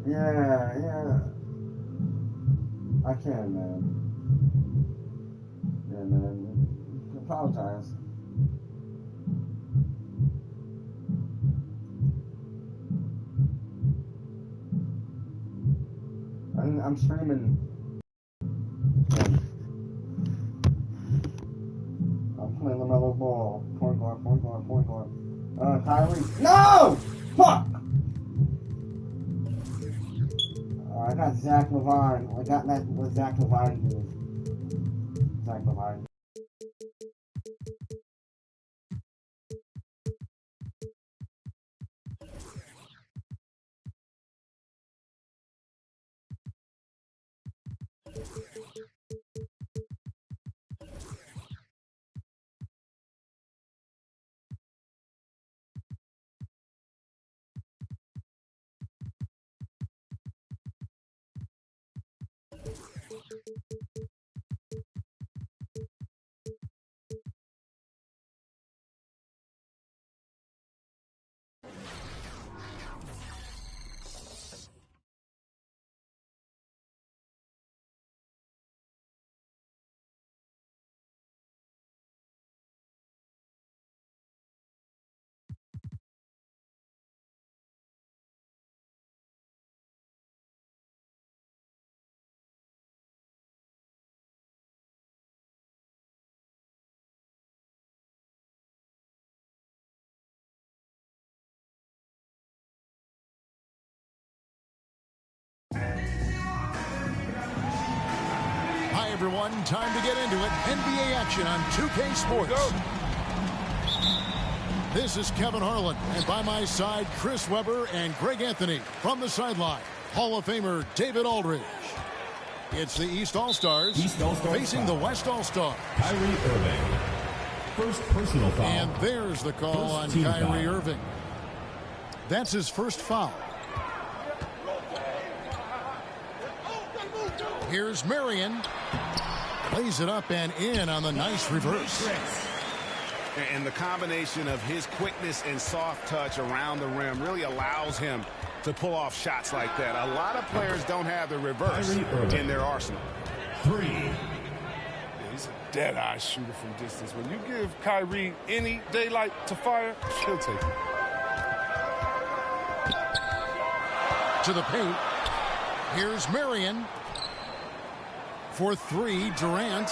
Yeah. I can, man. Yeah, man. Apologize. I'm streaming. I'm playing LaMelo Ball. Point guard. Kyrie. No! Fuck! I got Zach Levine. I got that with Zach Levine dude. Zach Levine. Hi, everyone. Time to get into it. NBA action on 2K Sports. This is Kevin Harlan, and by my side, Chris Webber and Greg Anthony. From the sideline, Hall of Famer David Aldridge. It's the East All-Stars facing the West All-Stars. Kyrie Irving. First personal foul. And there's the call on Kyrie Irving. That's his first foul. Here's Marion. Plays it up and in on the nice reverse. And the combination of his quickness and soft touch around the rim really allows him to pull off shots like that. A lot of players don't have the reverse in their arsenal. 3. He's a dead-eye shooter from distance. When you give Kyrie any daylight to fire, he'll take it. To the paint. Here's Marion. For 3, Durant.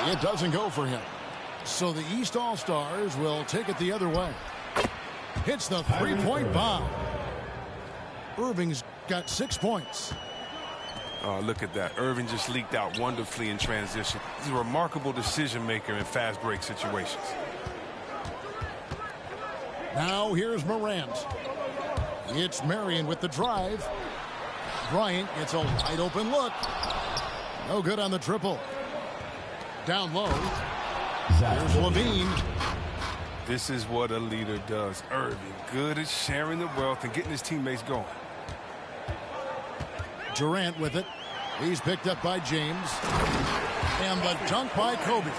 It doesn't go for him. So the East All-Stars will take it the other way. Hits the three-point bomb. Irving's got 6 points. Oh, look at that. Irving just leaked out wonderfully in transition. He's a remarkable decision maker in fast break situations. Now here's Morant. It's Marion with the drive. Bryant gets a wide open look. No good on the triple. Down low. Here's Levine. This is what a leader does. Irving, good at sharing the wealth and getting his teammates going. Durant with it. He's picked up by James. And the dunk by Kobe.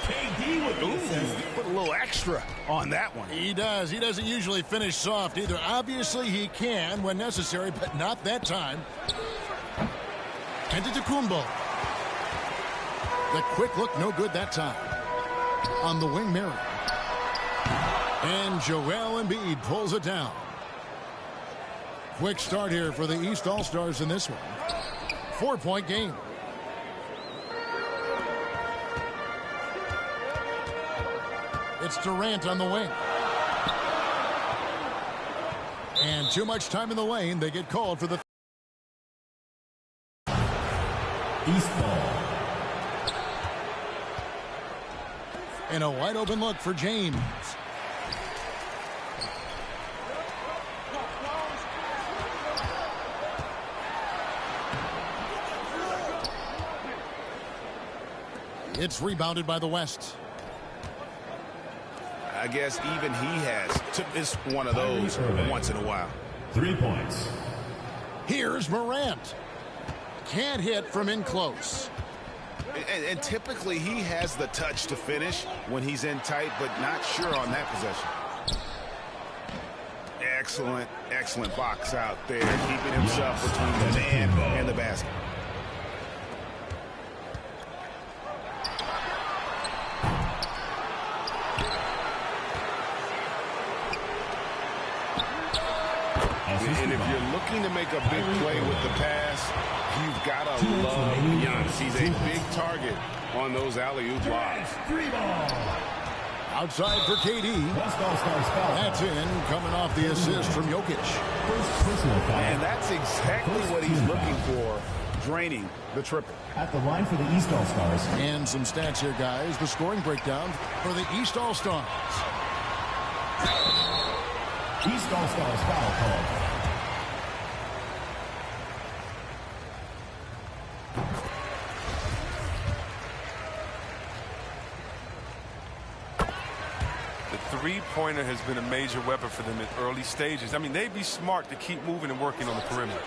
KD with the assist. Put a little extra on that one. He does. He doesn't usually finish soft either. Obviously, he can when necessary, but not that time. Antetokounmpo. The quick look, no good that time. On the wing, Mary. And Joel Embiid pulls it down. Quick start here for the East All-Stars in this one. 4-point game. It's Durant on the wing. And too much time in the lane. They get called for the East ball. and a wide open look for James. It's rebounded by the West. I guess even he has to miss one of those once in a while. 3 points. Here's Morant. Can't hit from in close. And typically he has the touch to finish when he's in tight, but not sure on that possession. Yeah, Excellent, excellent box out there, keeping himself between the man and the basket. And if you're looking to make a big play with the pass, you've got to love Giannis. He's a big target on those alley-oop lobs. Outside for KD. That's in, coming off the assist from Jokic. And that's exactly what he's looking for, draining the triple. At the line for the East All-Stars. And some stats here, guys. The scoring breakdown for the East All-Stars. East All-Stars foul call. Three-pointer has been a major weapon for them in early stages. I mean, they'd be smart to keep moving and working on the perimeter.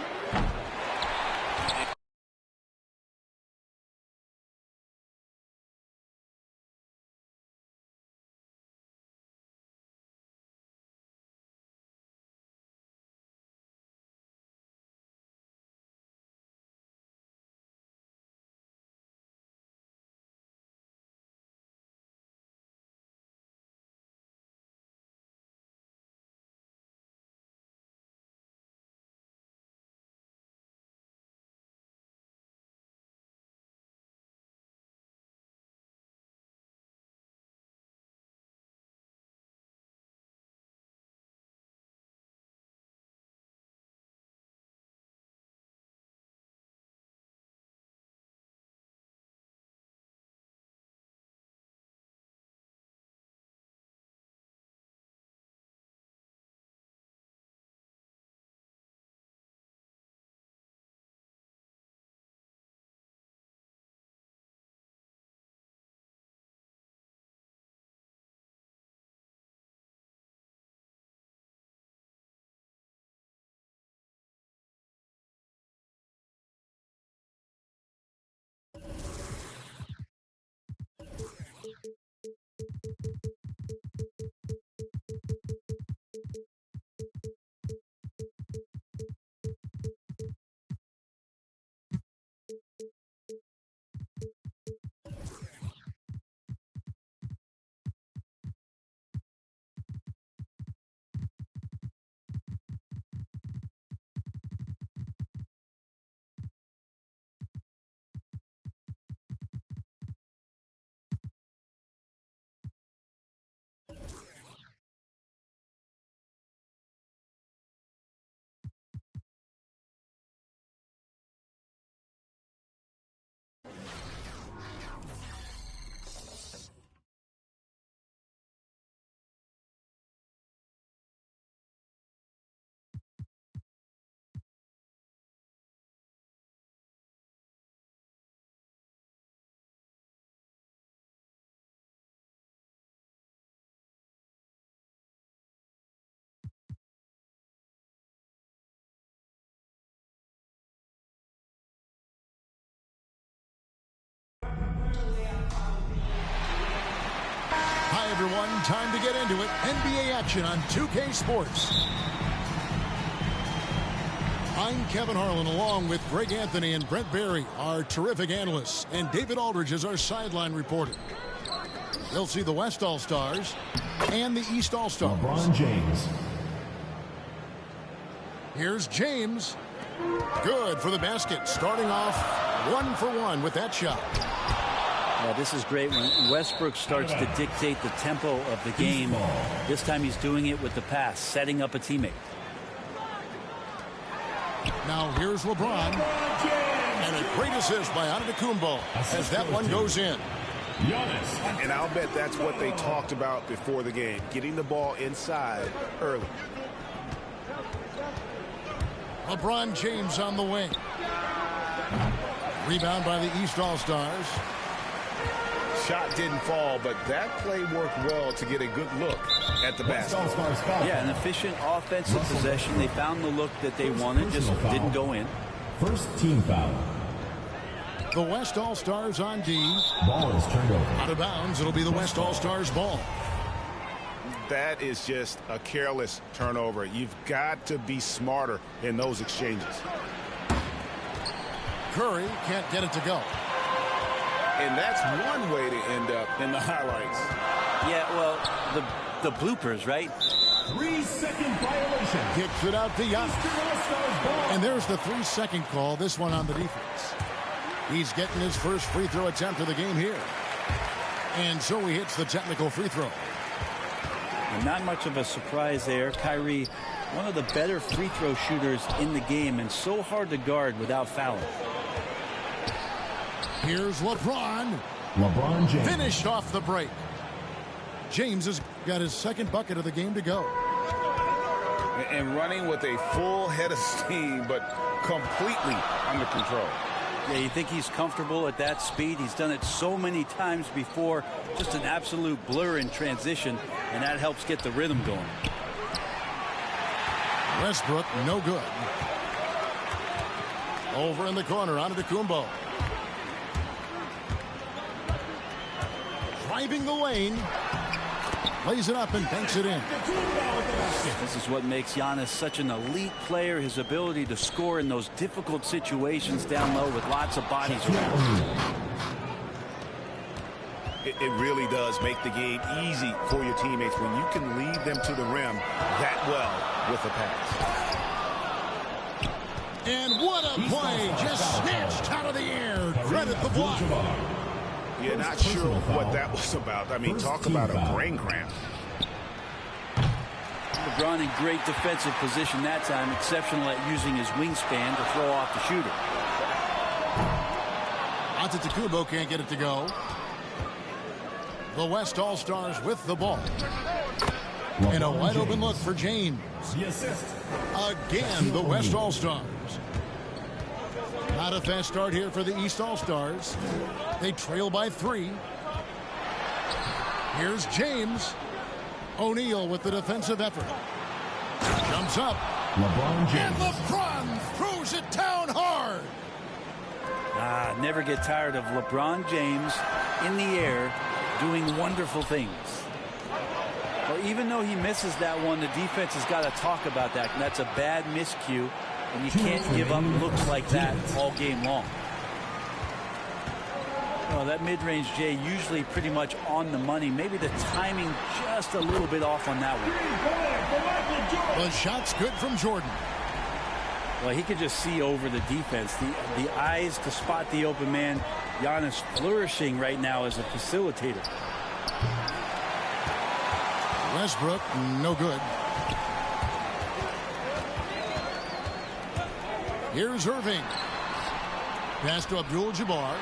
Hi, everyone. Time to get into it. NBA action on 2K Sports. I'm Kevin Harlan, along with Greg Anthony and Brent Barry, our terrific analysts, and David Aldridge is our sideline reporter. You'll see the West All-Stars and the East All-Stars. LeBron James. Here's James. Good for the basket. Starting off 1-for-1 with that shot. Yeah, this is great when Westbrook starts to dictate the tempo of the game. This time he's doing it with the pass, setting up a teammate. Now here's LeBron. And a great assist by Antetokounmpo as that one goes in. And I'll bet that's what they talked about before the game, getting the ball inside early. LeBron James on the wing. Rebound by the East All-Stars. Shot didn't fall, but that play worked well to get a good look at the basket. Yeah, an efficient offensive possession. They found the look that they wanted, just didn't go in. First team foul. The West All-Stars on D. Ball is turned over. Out of bounds, it'll be the West All-Stars ball. that is just a careless turnover. You've got to be smarter in those exchanges. Curry can't get it to go. And that's one way to end up in the highlights. Yeah, well, the bloopers, right? 3-second violation. Kicks it out to Giannis. And there's the 3-second call, this one on the defense. He's getting his first free throw attempt of the game here. And so he hits the technical free throw. And not much of a surprise there. Kyrie, one of the better free throw shooters in the game and so hard to guard without fouling. Here's LeBron. LeBron James. Finished off the break. James has got his second bucket of the game to go. And running with a full head of steam, but completely under control. Yeah, you think he's comfortable at that speed? He's done it so many times before. Just an absolute blur in transition, and that helps get the rhythm going. Westbrook, no good. Over in the corner, Antetokounmpo. Driving the lane. Lays it up and banks it in. This is what makes Giannis such an elite player, his ability to score in those difficult situations down low with lots of bodies around. It really does make the game easy for your teammates when you can lead them to the rim that well with a pass. And what a play, just snatched out of the air. Credit the block. Yeah, not sure what that was about. I mean, talk about a brain cramp. LeBron in great defensive position that time, exceptional at using his wingspan to throw off the shooter. Antetokounmpo can't get it to go. The West All-Stars with the ball. And a wide open look for James. Again, the West All-Stars. Not a fast start here for the East All-Stars. They trail by 3. Here's James. O'Neal with the defensive effort. Jumps up. LeBron James. And LeBron throws it down hard. Never get tired of LeBron James in the air doing wonderful things. Well, even though he misses that one, the defense has got to talk about that. And that's a bad miscue. And you can't give up looks like that all game long. Well, that mid-range, Jay, usually pretty much on the money. Maybe the timing just a little bit off on that one. The shot's good from Jordan. Well, he could just see over the defense. The eyes to spot the open man. Giannis flourishing right now as a facilitator. Westbrook, no good. Here's Irving. Pass to Abdul-Jabbar.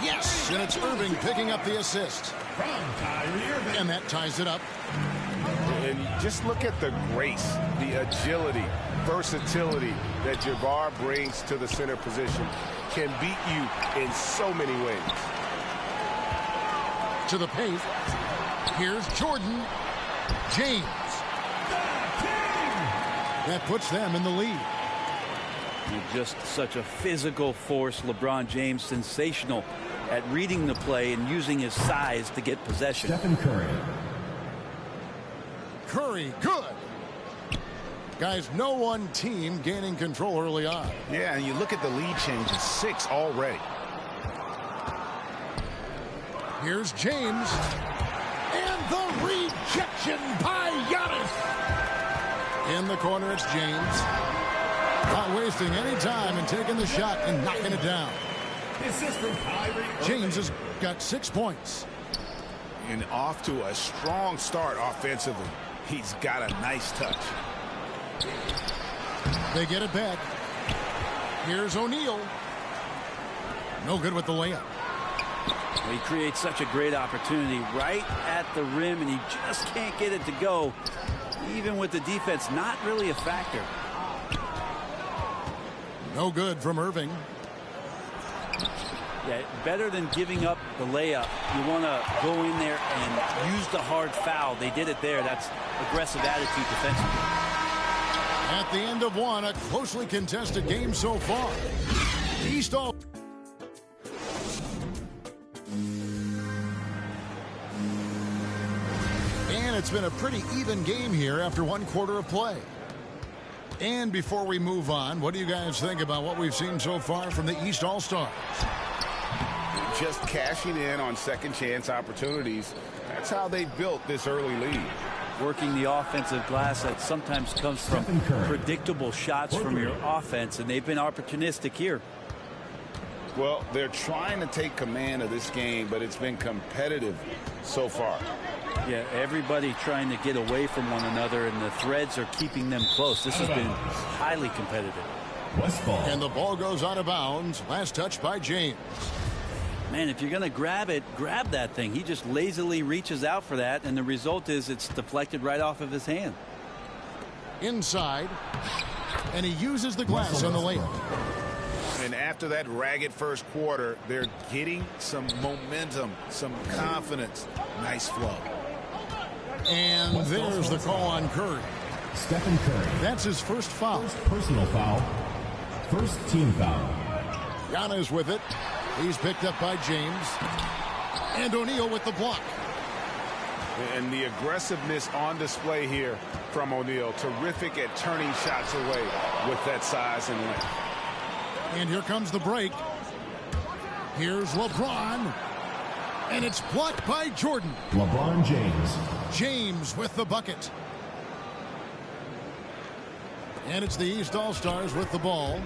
Yes, and it's Irving picking up the assist. And that ties it up. And just look at the grace, the agility, versatility that Jabbar brings to the center position. Can beat you in so many ways. To the paint. Here's Jordan. James. That puts them in the lead. Just such a physical force. LeBron James, sensational at reading the play and using his size to get possession. Stephen Curry. Curry, good. Guys, no one team gaining control early on. Yeah, and you look at the lead change, it's 6 already. Here's James. And the rejection by Giannis. In the corner, it's James. Not wasting any time and taking the shot and knocking it down. James has got 6 points. And off to a strong start offensively. He's got a nice touch. They get it back. Here's O'Neal. No good with the layup. Well, he creates such a great opportunity right at the rim, and he just can't get it to go. Even with the defense not really a factor. No good from Irving. Yeah, better than giving up the layup. You want to go in there and use the hard foul. They did it there. That's aggressive attitude defensively. At the end of one, a closely contested game so far. East all. And it's been a pretty even game here after 1 quarter of play. And before we move on, what do you guys think about what we've seen so far from the East All-Stars? Just cashing in on second chance opportunities. That's how they built this early lead. Working the offensive glass that sometimes comes from predictable shots from your offense, and they've been opportunistic here. Well, they're trying to take command of this game, but it's been competitive so far. Yeah, everybody trying to get away from one another, and the threads are keeping them close. This has been highly competitive. Westfall. And the ball goes out of bounds. Last touch by James. Man, if you're going to grab it, grab that thing. He just lazily reaches out for that, and the result is it's deflected right off of his hand. Inside, and he uses the glass on the layup. And after that ragged first quarter, they're getting some momentum, some confidence. Nice flow. And there's the call on Curry. Stephen Curry. That's his first foul. First personal foul. First team foul. Giannis with it. He's picked up by James. And O'Neal with the block. And the aggressiveness on display here from O'Neal. Terrific at turning shots away with that size and length. And here comes the break. Here's LeBron. And it's blocked by Jordan. LeBron James. James with the bucket. And it's the East All-Stars with the ball.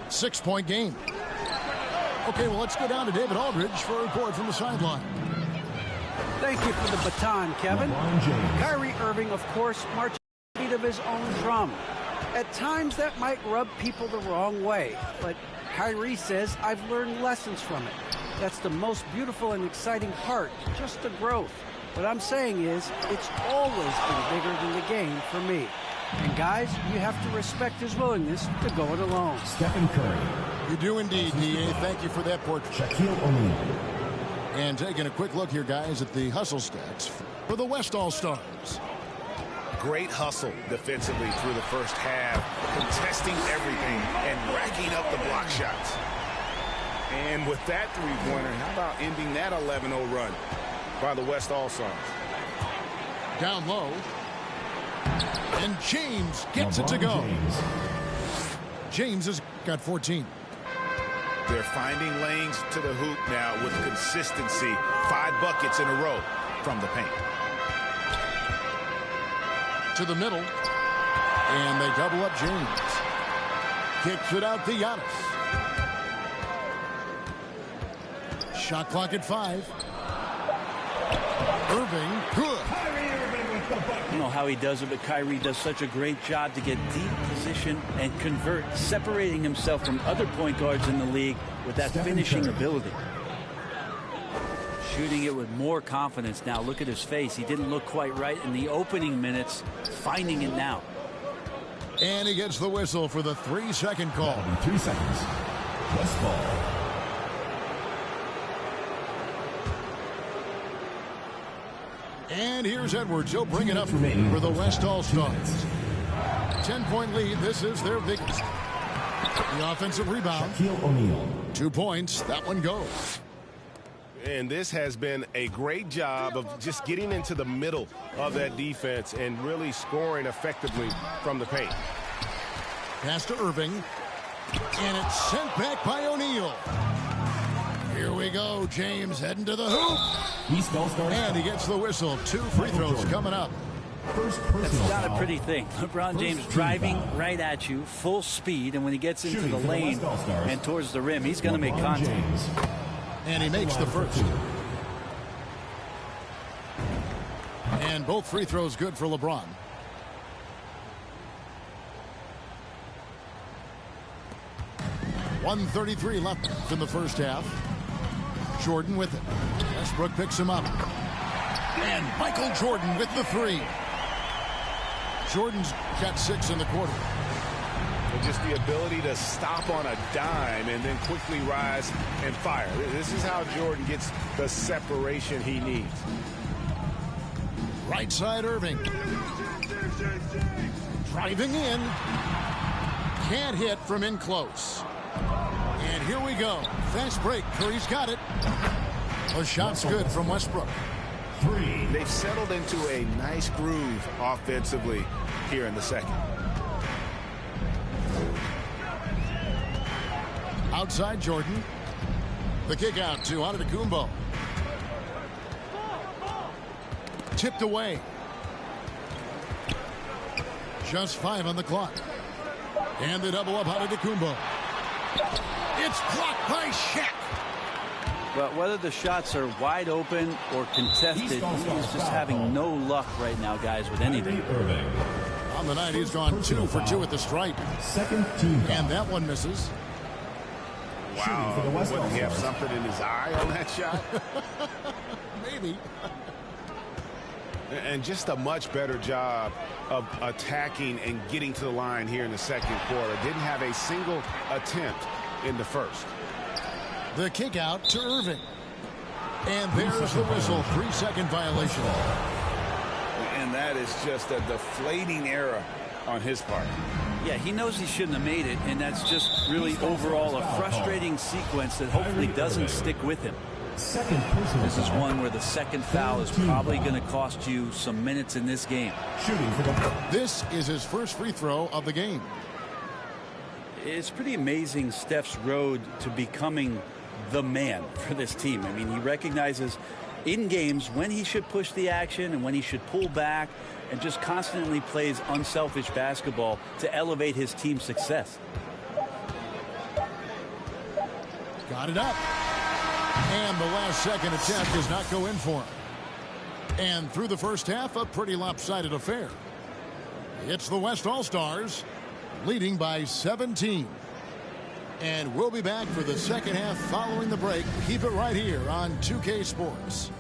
6-point game. Okay, well, let's go down to David Aldridge for a report from the sideline. Thank you for the baton, Kevin. Kyrie Irving, of course, marches to the beat of his own drum. At times, that might rub people the wrong way. But Kyrie says, I've learned lessons from it. That's the most beautiful and exciting part, just the growth. What I'm saying is, it's always been bigger than the game for me. And guys, you have to respect his willingness to go it alone. Stephen Curry. You do indeed, D.A. Thank you for that portrait. Shaquille O'Neal. And taking a quick look here, guys, at the hustle stats for the West All-Stars. Great hustle defensively through the first half, contesting everything and racking up the block shots. And with that three-pointer, how about ending that 11-0 run by the West All-Stars? Down low. And James gets it to go. James has got 14. They're finding lanes to the hoop now with consistency. 5 buckets in a row from the paint. To the middle. And they double up James. Kicks it out to Giannis. Shot clock at 5. Irving, good. I don't know how he does it, but Kyrie does such a great job to get deep position and convert, separating himself from other point guards in the league with that finishing ability. Shooting it with more confidence now. Look at his face. He didn't look quite right in the opening minutes. Finding it now. And he gets the whistle for the 3-second call. 3 seconds. West ball. And here's Edwards. He'll bring it up for the West All-Stars. 10-point lead. This is their biggest. The offensive rebound. Shaquille O'Neal. 2 points. That one goes. And this has been a great job of just getting into the middle of that defense and really scoring effectively from the paint. Pass to Irving. And it's sent back by O'Neal. Here we go. James heading to the hoop. East All-Stars. And he gets the whistle. 2 free throws coming up. First That's personal not foul. a pretty thing. LeBron James driving right at you, full speed, and when he gets into Shooting the for the lane West All-Stars. and towards the rim, he's going to make LeBron contact. James. And he makes the first. And both free throws good for LeBron. .133 left in the first half. Jordan with it. Westbrook picks him up. And Michael Jordan with the 3. Jordan's got 6 in the quarter. And just the ability to stop on a dime and then quickly rise and fire. This is how Jordan gets the separation he needs. Right side Irving. Driving in. Can't hit from in close. And here we go. Fast break. Curry's got it. The shot's good from Westbrook. 3. They've settled into a nice groove offensively here in the second. Outside Jordan. The kick out to Antetokounmpo. Tipped away. Just 5 on the clock. And the double up Antetokounmpo. It's blocked by Shaq. But whether the shots are wide open or contested, he's just having no luck right now, guys, with anything. On the night, he's gone 2 for 2 at the stripe. Second team foul. And that one misses. Wow, wouldn't he have something in his eye on that shot? Maybe. And just a much better job of attacking and getting to the line here in the second quarter. Didn't have a single attempt in the first. The kick out to Irving. And there's the whistle. 3-second violation. And that is just a deflating error on his part. Yeah, he knows he shouldn't have made it, and that's just really overall a frustrating sequence that hopefully doesn't stick with him. This is one where the second foul is probably going to cost you some minutes in this game. This is his first free throw of the game. It's pretty amazing Steph's road to becoming the man for this team. I mean, he recognizes in games when he should push the action and when he should pull back, and just constantly plays unselfish basketball to elevate his team's success. Got it up. And the last second attempt does not go in for him. And through the first half, a pretty lopsided affair. It's the West All-Stars leading by 17. And we'll be back for the second half following the break. Keep it right here on 2K Sports.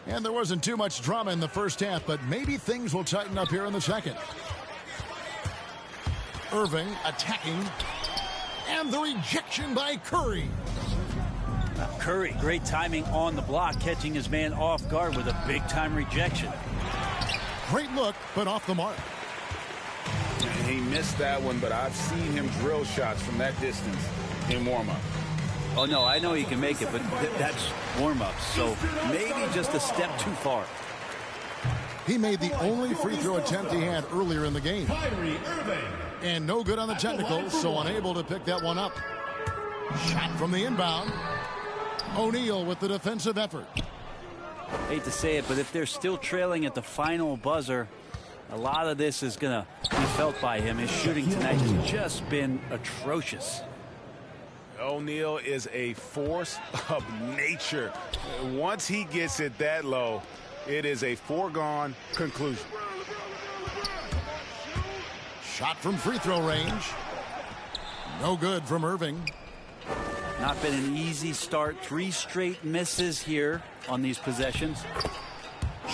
And there wasn't too much drama in the first half, but maybe things will tighten up here in the second. Irving attacking. And the rejection by Curry. Curry, great timing on the block, catching his man off guard with a big-time rejection. Great look, but off the mark. And he missed that one, but I've seen him drill shots from that distance in warm-up. Oh, no, I know he can make it, but that's warm-up, so maybe just a step too far. He made the only free throw attempt he had earlier in the game. And no good on the technical, so unable to pick that one up. Shot from the inbound. O'Neal with the defensive effort. Hate to say it, but if they're still trailing at the final buzzer, a lot of this is going to be felt by him. His shooting tonight has just been atrocious. O'Neal is a force of nature. Once he gets it that low, it is a foregone conclusion. Shot from free throw range. No good from Irving. Not been an easy start. 3 straight misses here on these possessions.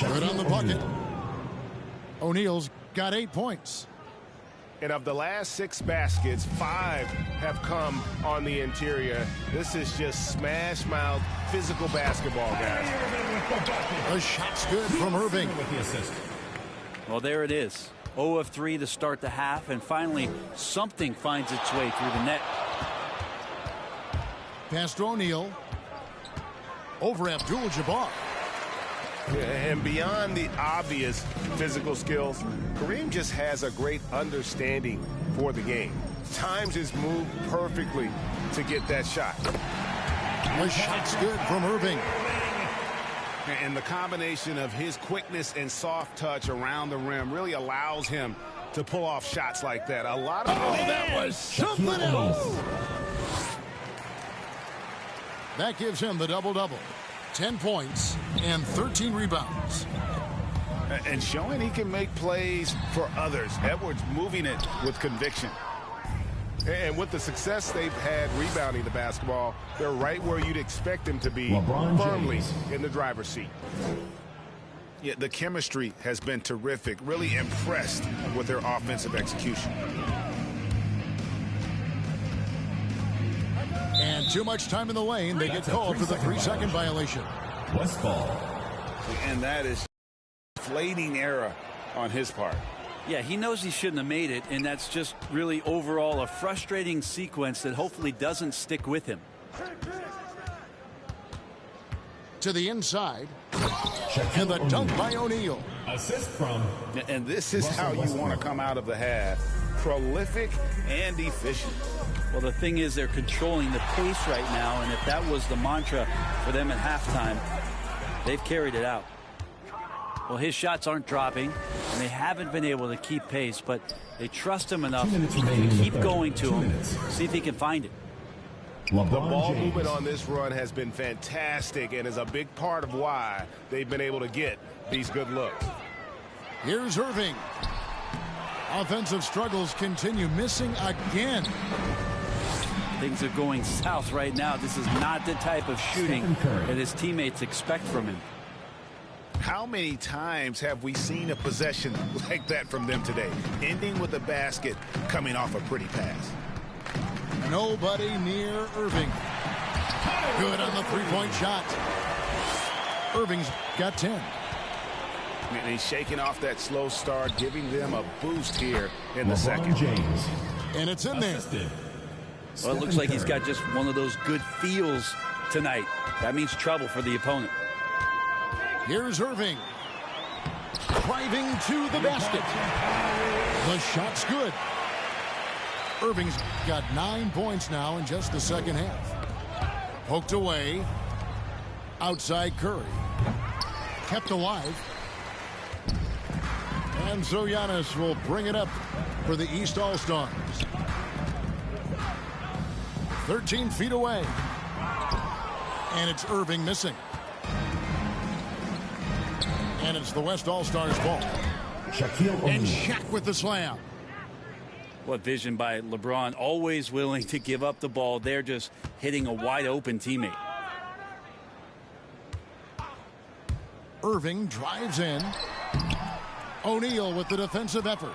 Good on the bucket. O'Neal's got 8 points. And of the last 6 baskets, 5 have come on the interior. This is just smash-mouth physical basketball, guys. The shot's good from Irving. Well, there it is. 0 of 3 to start the half, and finally something finds its way through the net. Pass to O'Neal. Over Abdul-Jabbar. And beyond the obvious physical skills, Kareem just has a great understanding for the game. Times his move perfectly to get that shot. The shot's good from Irving. And the combination of his quickness and soft touch around the rim really allows him to pull off shots like that. A lot of that was something else. That gives him the double-double. 10 points and 13 rebounds. And showing he can make plays for others. Edwards moving it with conviction. And with the success they've had rebounding the basketball, they're right where you'd expect them to be, firmly in the driver's seat. Yeah, the chemistry has been terrific. Really impressed with their offensive execution. And too much time in the lane. They get called for the 3-second violation. West ball. And that is a deflating error on his part. Yeah, he knows he shouldn't have made it, and that's just really overall a frustrating sequence that hopefully doesn't stick with him. To the inside. And the dunk by O'Neal. Assist from. And this is how you want to come out of the half. Prolific and efficient. Well, the thing is they're controlling the pace right now, and if that was the mantra for them at halftime, they've carried it out. Well, his shots aren't dropping, and they haven't been able to keep pace, but they trust him enough to keep going to him, see if he can find it. The ball movement on this run has been fantastic and is a big part of why they've been able to get these good looks. Here's Irving. Offensive struggles continue, missing again. Things are going south right now. This is not the type of shooting that his teammates expect from him. How many times have we seen a possession like that from them today, ending with a basket coming off a pretty pass? Nobody near Irving. Good on the three-point shot. Irving's got 10. And he's shaking off that slow start, giving them a boost here in the second. James. And it's in there. Well, it looks like he's got just one of those good feels tonight. That means trouble for the opponent. Here's Irving. Driving to the basket. The shot's good. Irving's got 9 points now in just the second half. Poked away. Outside Curry. Kept alive. And so Giannis will bring it up for the East All-Stars. 13 feet away. And it's Irving missing. And it's the West All-Stars ball. And Shaq with the slam. What vision by LeBron, always willing to give up the ball. They're just hitting a wide open teammate. Irving drives in. O'Neal with the defensive effort.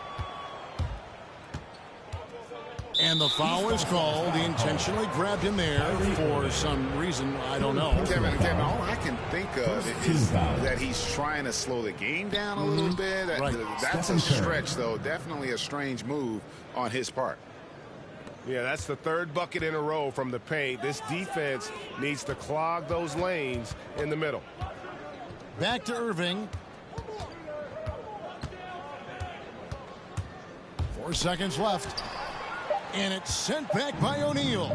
And the foul is called. He intentionally grabbed him there for some reason. I don't know. Kevin, all I can think of is that he's trying to slow the game down a little bit. Right. That's a stretch, though. Definitely a strange move on his part. Yeah, that's the third bucket in a row from the paint. This defense needs to clog those lanes in the middle. Back to Irving. 4 seconds left. And it's sent back by O'Neal.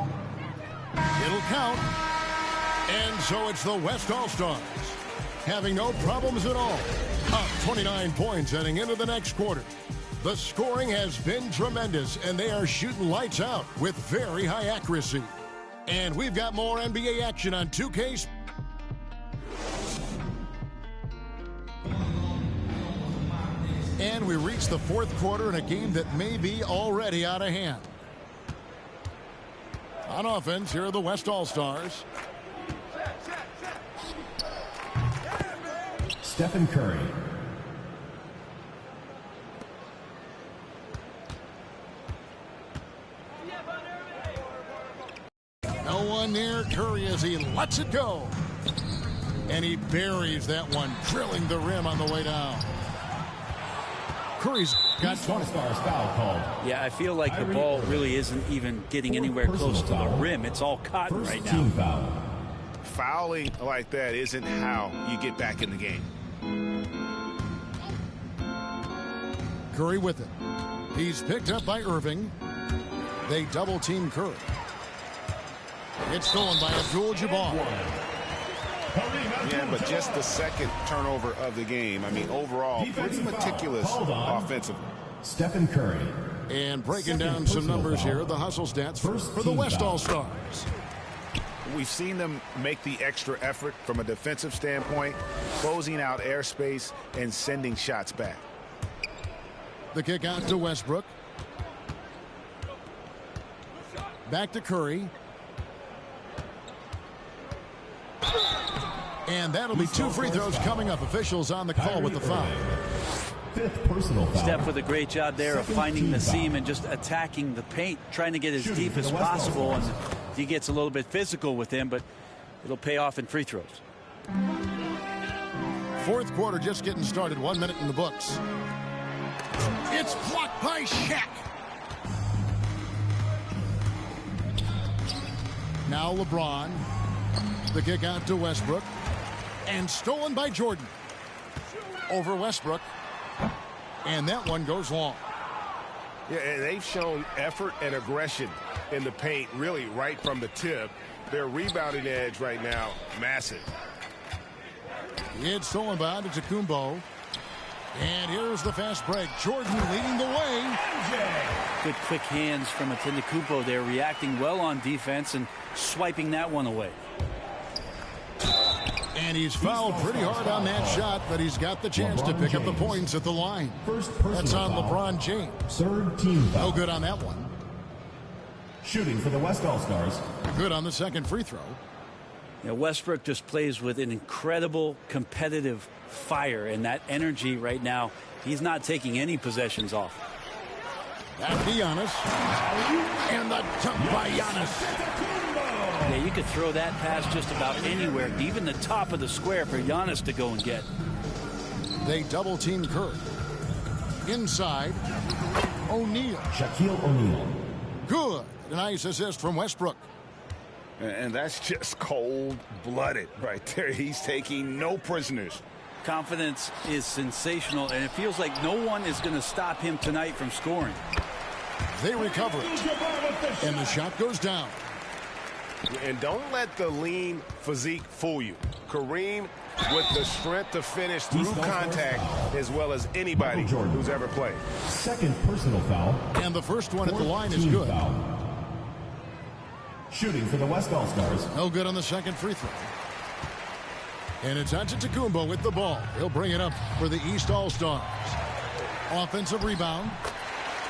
It'll count. And so it's the West All-Stars having no problems at all. Up 29 points heading into the next quarter. The scoring has been tremendous, and they are shooting lights out with very high accuracy. And we've got more NBA action on 2K. And we reach the fourth quarter in a game that may be already out of hand. On offense, here are the West All-Stars. Stephen Curry. No one near Curry as he lets it go. And he buries that one, drilling the rim on the way down. Curry's got 20. All-Stars foul called. Yeah, I feel like the ball really isn't even getting anywhere close to the rim. It's all cotton right now. Team foul. Fouling like that isn't how you get back in the game. Curry with it. He's picked up by Irving. They double team Curry. It's stolen by Abdul-Jabbar. Yeah, but just the second turnover of the game. I mean, overall, pretty meticulous offensively. Stephen Curry. And breaking down some numbers here, the hustle stats for the West All-Stars. We've seen them make the extra effort from a defensive standpoint, closing out airspace and sending shots back. The kick out to Westbrook. Back to Curry. And that'll be 2 free throws coming up. Officials on the call with the foul. Fifth personal foul. Steph with a great job there of finding the seam and just attacking the paint, trying to get as deep as possible. And he gets a little bit physical with him, but it'll pay off in free throws. Fourth quarter just getting started. 1 minute in the books. It's blocked by Shaq. Now LeBron. The kick out to Westbrook. And stolen by Jordan. Over Westbrook. And that one goes long. Yeah, and they've shown effort and aggression in the paint, really right from the tip. Their rebounding edge right now, massive. It's stolen by Antetokounmpo. And here's the fast break. Jordan leading the way. Good quick hands from Antetokounmpo there, reacting well on defense and swiping that one away. And he's fouled pretty hard on that shot, but he's got the chance to pick up the points at the line. That's on LeBron James. Third team foul. No good on that one. Shooting for the West All-Stars. Good on the second free throw. Yeah, Westbrook just plays with an incredible competitive fire, and that energy right now, he's not taking any possessions off. That's Giannis. And the dunk by Giannis. Yeah, you could throw that pass just about anywhere, even the top of the square for Giannis to go and get. They double team Curry. Inside, O'Neal. Shaquille O'Neal. Good. A nice assist from Westbrook. And that's just cold-blooded right there. He's taking no prisoners. Confidence is sensational, and it feels like no one is going to stop him tonight from scoring. They recover it. And the shot goes down. And don't let the lean physique fool you. Kareem with the strength to finish through contact as well as anybody who's ever played. Second personal foul. And the first one at the line is good. Foul. Shooting for the West All-Stars. No good on the second free throw. And it's Antetokounmpo with the ball. He'll bring it up for the East All-Stars. Offensive rebound.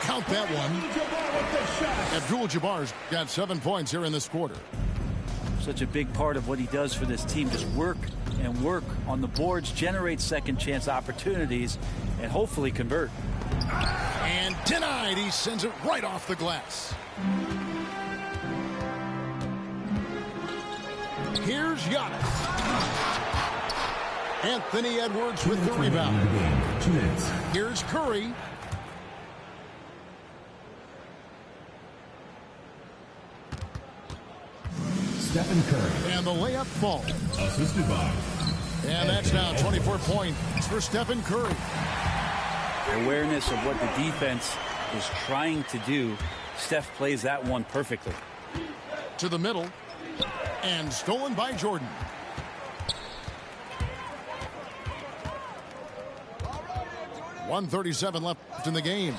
Count that one. Abdul-Jabbar's got 7 points here in this quarter. Such a big part of what he does for this team. Just work and work on the boards, generate second chance opportunities, and hopefully convert. And denied. He sends it right off the glass. Here's Giannis. Anthony Edwards with the rebound. 2 minutes. Here's Curry. Stephen Curry. And the layup falls. Assisted by. And that's now 24 points for Stephen Curry. Awareness of what the defense is trying to do. Steph plays that one perfectly. To the middle. And stolen by Jordan. .137 left in the game.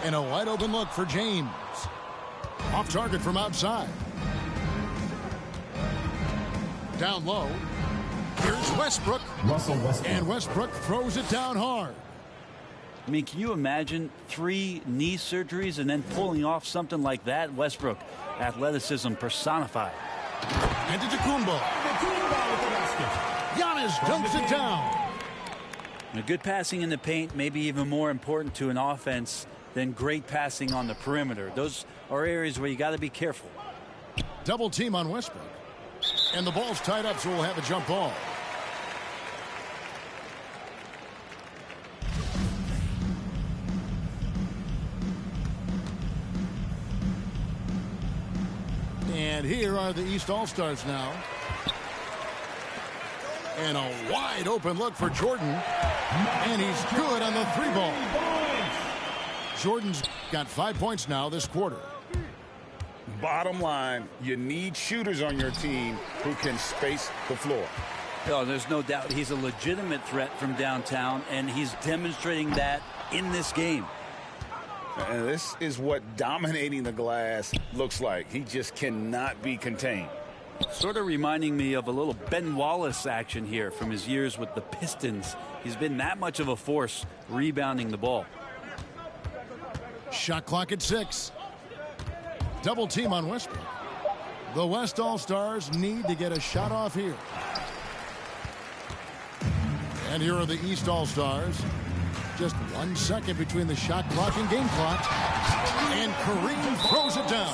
And a wide open look for James. Off target from outside. Down low. Here's Westbrook. Russell Westbrook. And Westbrook throws it down hard. I mean, can you imagine 3 knee surgeries and then pulling off something like that? Westbrook, athleticism personified. Antetokounmpo. Giannis dunks it down. And good passing in the paint may be even more important to an offense than great passing on the perimeter. Those are areas where you got to be careful. Double team on Westbrook. And the ball's tied up, so we'll have a jump ball. And here are the East All-Stars now. And a wide open look for Jordan. And he's good on the 3-ball. Jordan's got 5 points now this quarter. Bottom line, you need shooters on your team who can space the floor. Oh, there's no doubt he's a legitimate threat from downtown, and he's demonstrating that in this game. And this is what dominating the glass looks like. He just cannot be contained. Sort of reminding me of a little Ben Wallace action here from his years with the Pistons. He's been that much of a force rebounding the ball. Shot clock at 6. Double team on Westbrook. The West All-Stars need to get a shot off here. And here are the East All-Stars. Just 1 second between the shot clock and game clock. And Kareem throws it down.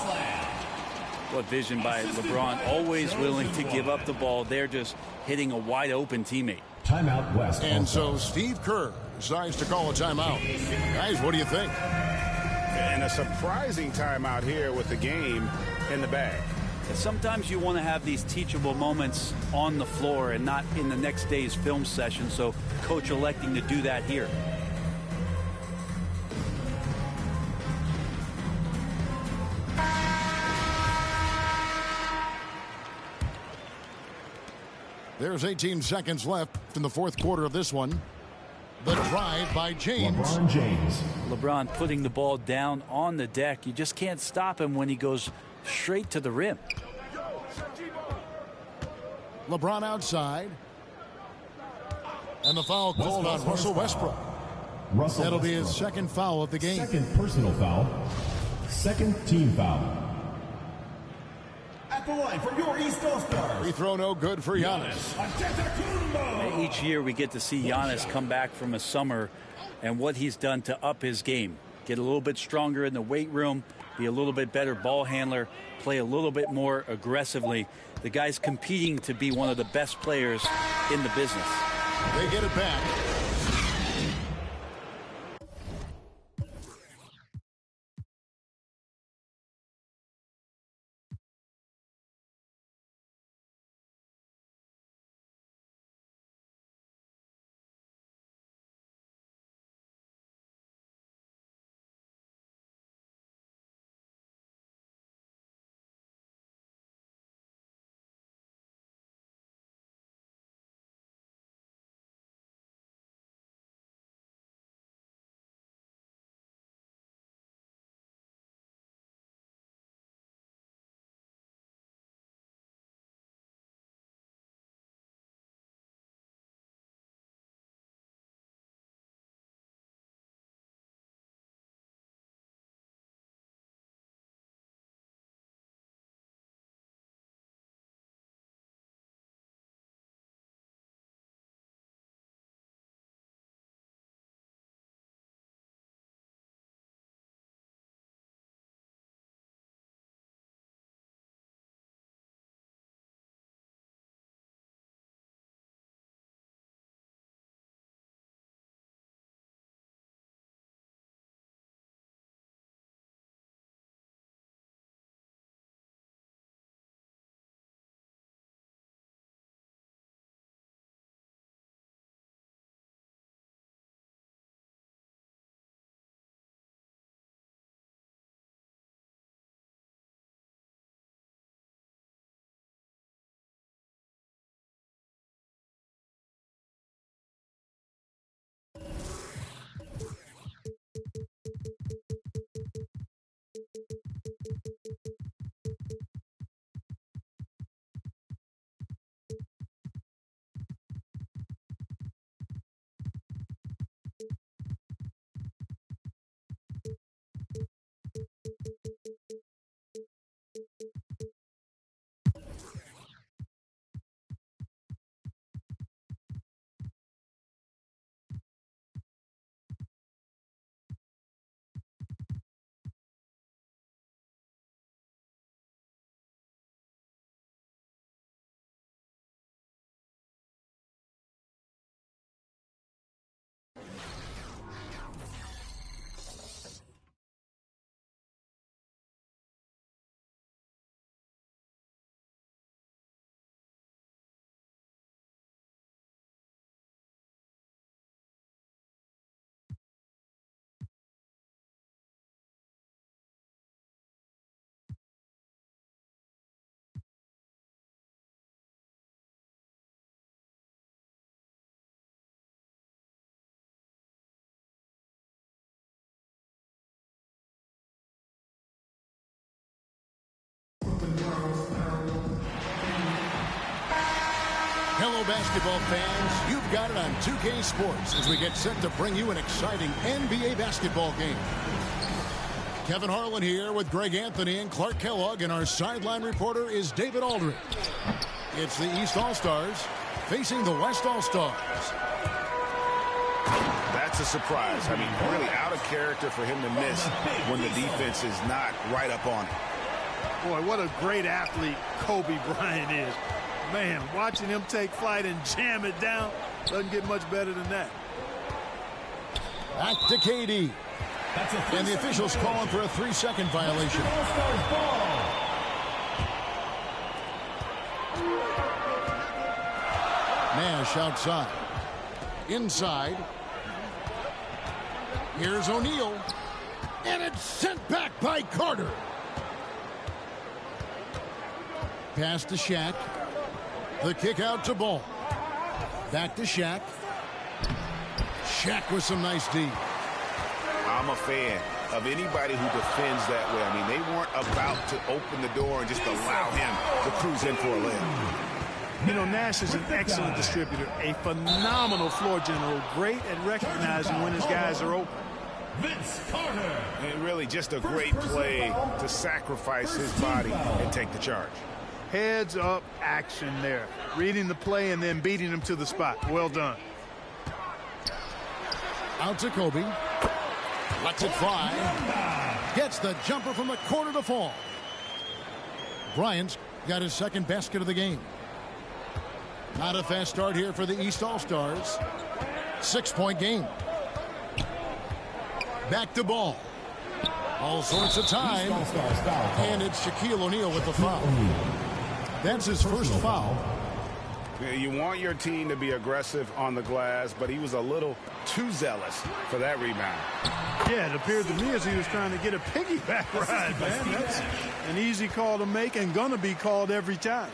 What vision by LeBron. Always willing to give up the ball. They're just hitting a wide open teammate. Timeout West. And so Steve Kerr decides to call a timeout. Guys, what do you think? And a surprising timeout here with the game in the bag. Sometimes you want to have these teachable moments on the floor and not in the next day's film session, so coach electing to do that here. There's 18 seconds left in the fourth quarter of this one. The drive by James. LeBron James. LeBron putting the ball down on the deck. You just can't stop him when he goes straight to the rim. LeBron outside. And the foul called on Russell Westbrook. That'll be his second foul of the game. Second personal foul. Second team foul. At the line from your East All-Stars. Free throw no good for Giannis. Each year we get to see Giannis come back from a summer and what he's done to up his game. Get a little bit stronger in the weight room, be a little bit better ball handler, play a little bit more aggressively. The guy's competing to be one of the best players in the business. They get it back. Hello, basketball fans. You've got it on 2K Sports as we get set to bring you an exciting NBA basketball game. Kevin Harlan here with Greg Anthony and Clark Kellogg, and our sideline reporter is David Aldridge. It's the East All-Stars facing the West All-Stars. That's a surprise. I mean, really out of character for him to miss when the defense is not right up on it. Boy, what a great athlete Kobe Bryant is. Man, watching him take flight and jam it down doesn't get much better than that. Back to KD. And the officials calling for a 3-second violation. Nash outside. Inside. Here's O'Neal. And it's sent back by Carter. Pass to Shaq. The kick out to Ball. Back to Shaq. Shaq with some nice D. I'm a fan of anybody who defends that way. I mean, they weren't about to open the door and just allow him to cruise in for a layup. You know, Nash is an excellent distributor, a phenomenal floor general, great at recognizing when his guys are open. Vince Carter. And really just a great play to sacrifice his body and take the charge. Heads up action there. Reading the play and then beating him to the spot. Well done. Out to Kobe. Lets it fly. Gets the jumper from the corner to fall. Bryant's got his second basket of the game. Not a fast start here for the East All-Stars. 6-point game. Back to Ball. All sorts of time. And it's Shaquille O'Neal with the foul. That's his first foul. You want your team to be aggressive on the glass, but he was a little too zealous for that rebound. Yeah, it appeared to me as he was trying to get a piggyback ride, man. That's an easy call to make and gonna be called every time.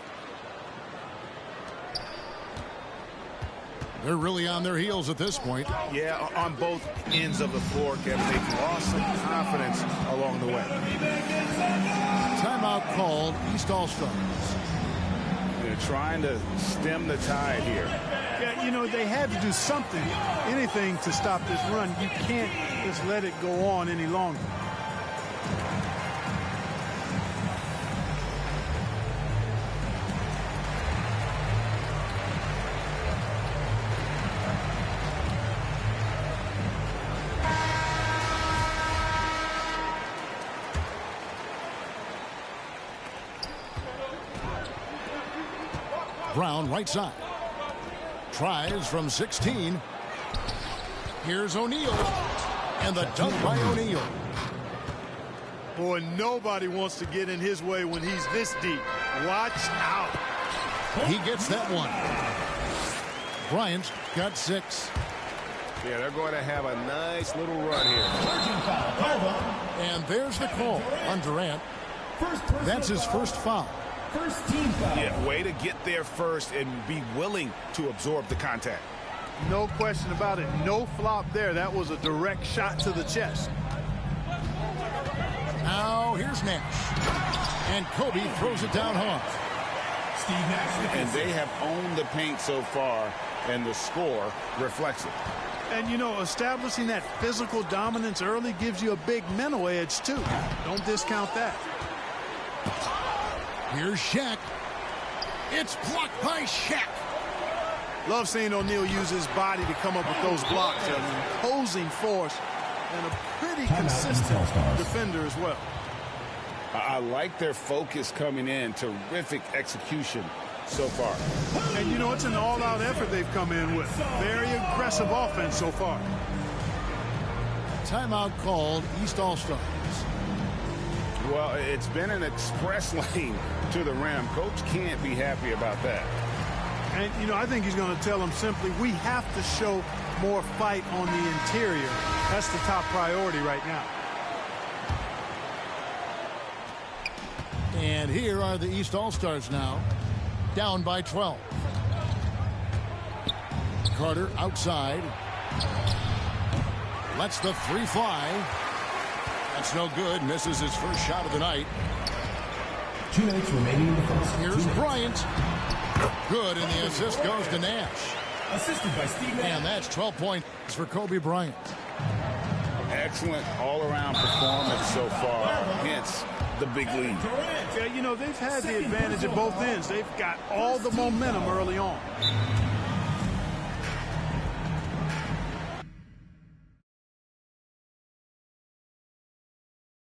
They're really on their heels at this point. Yeah, on both ends of the floor, Kevin. They've lost some confidence along the way. Timeout called, East All-Stars. They're trying to stem the tide here. Yeah, you know, they had to do something, anything to stop this run. You can't just let it go on any longer. Brown right side. Tries from 16. Here's O'Neal. And the dunk by O'Neal. Boy, nobody wants to get in his way when he's this deep. Watch out. He gets that one. Bryant got 6. Yeah, they're going to have a nice little run here. And there's the call on Durant. That's his first foul. First team foul. Yeah, way to get there first and be willing to absorb the contact. No question about it. No flop there. That was a direct shot to the chest. Now here's Nash. And Kobe throws it down hard. Steve Nash. And they have owned the paint so far, and the score reflects it. And, you know, establishing that physical dominance early gives you a big mental edge, too. Don't discount that. Here's Shaq. It's blocked by Shaq. Love seeing O'Neal use his body to come up with those blocks. An imposing force and a pretty consistent defender as well. I like their focus coming in. Terrific execution so far. And, you know, it's an all-out effort they've come in with. Very aggressive offense so far. Timeout called, East All-Stars. Well, it's been an express lane to the rim. Coach can't be happy about that. And, you know, I think he's going to tell them simply, we have to show more fight on the interior. That's the top priority right now. And here are the East All-Stars now, down by 12. Carter outside. Lets the 3 fly. That's no good. Misses his first shot of the night. 2 minutes remaining in the first. Here's Bryant. Good, and the assist goes to Nash. Assisted by Steve Nash. And that's 12 points for Kobe Bryant. Excellent all-around performance so far. Hence the big lead. Yeah, you know, they've had the advantage at both ends. They've got all the momentum early on.